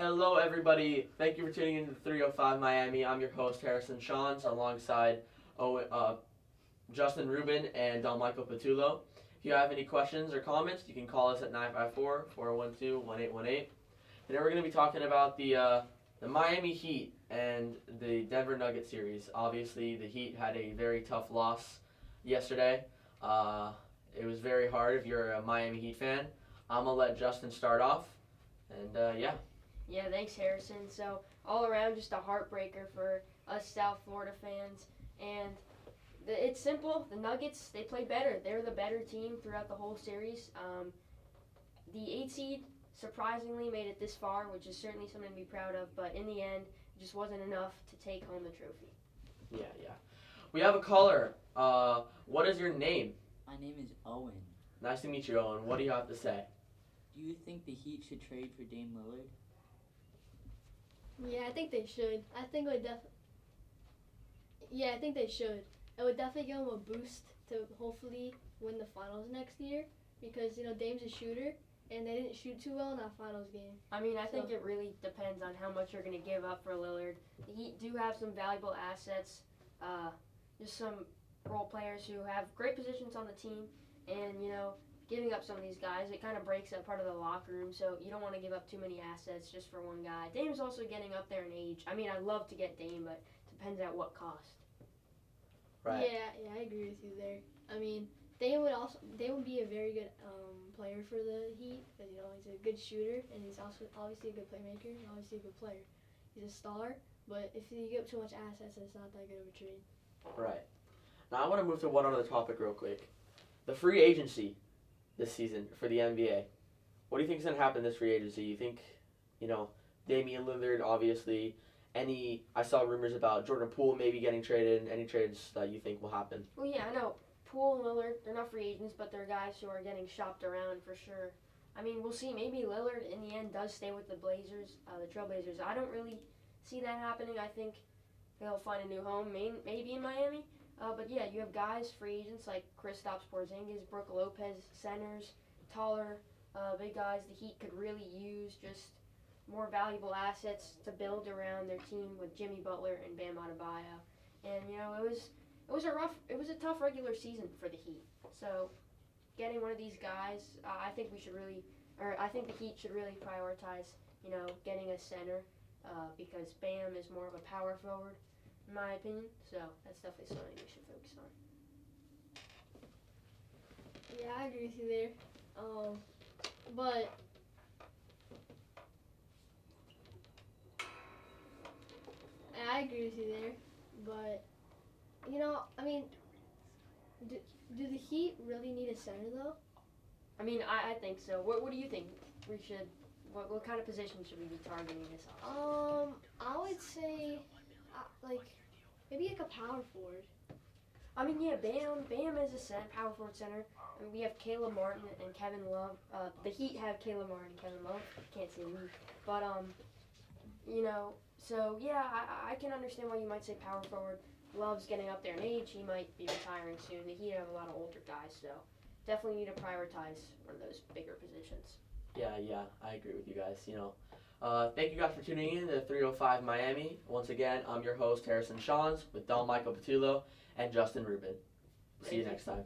Hello, everybody. Thank you for tuning in to 305 Miami. I'm your host, Harrison Shawns, alongside Justin Rubin and Don Michael Patullo. If you have any questions or comments, you can call us at 954-412-1818. Today we're going to be talking about the Miami Heat and the Denver Nuggets series. Obviously, the Heat had a very tough loss yesterday. It was very hard if you're a Miami Heat fan. I'm going to let Justin start off. And, Yeah, thanks, Harrison. So, all around, just a heartbreaker for us South Florida fans. And it's simple. The Nuggets, they play better. They're the better team throughout the whole series. The 8 seed surprisingly made it this far, which is certainly something to be proud of. But in the end, it just wasn't enough to take home the trophy. Yeah. We have a caller. What is your name? My name is Owen. Nice to meet you, Owen. What do you have to say? Do you think the Heat should trade for Dame Lillard? Yeah, I think they should. I think they should. It would definitely give them a boost to hopefully win the finals next year because Dame's a shooter and they didn't shoot too well in that finals game. I mean, I think it really depends on how much you're going to give up for Lillard. The Heat do have some valuable assets, just some role players who have great positions on the team, and giving up some of these guys, it kind of breaks up part of the locker room, so you don't want to give up too many assets just for one guy. Dame's also getting up there in age. I mean, I'd love to get Dame, but it depends at what cost. Right. Yeah, I agree with you there. I mean, Dame would be a very good player for the Heat because he's a good shooter and he's also obviously a good playmaker and obviously a good player. He's a star, but if you give up too much assets, it's not that good of a trade. Right. Now I want to move to one other topic real quick. The free agency this season for the NBA. What do you think is going to happen this free agency? You think, Damian Lillard, obviously. I saw rumors about Jordan Poole maybe getting traded. Any trades that you think will happen? Well, yeah, I know. Poole and Lillard, they're not free agents, but they're guys who are getting shopped around for sure. I mean, we'll see. Maybe Lillard, in the end, does stay with the Blazers, the Trailblazers. I don't really see that happening. I think he'll find a new home, maybe in Miami. But yeah, you have guys, free agents like Kristaps Porzingis, Brook Lopez, centers, taller, big guys. The Heat could really use just more valuable assets to build around their team with Jimmy Butler and Bam Adebayo. And it was a tough regular season for the Heat. So getting one of these guys, I think the Heat should really prioritize, getting a center because Bam is more of a power forward, in my opinion. So that's definitely something we should focus on. Yeah, I agree with you there. But I agree with you there. But I mean, do the Heat really need a center though? I mean, I think so. What do you think? What kind of position should we be targeting this offseason? I would say maybe a power forward. I mean, yeah, Bam is a power forward center. I mean, we have Caleb Martin and Kevin Love. The Heat have Caleb Martin and Kevin Love. Can't say we, but so yeah, I can understand why you might say power forward. Love's getting up there in age. He might be retiring soon. The Heat have a lot of older guys, so definitely need to prioritize one of those bigger positions. Yeah, I agree with you guys. Thank you guys for tuning in to 305 Miami. Once again, I'm your host, Harrison Shawns, with Don Michael Patullo and Justin Rubin. See you next time.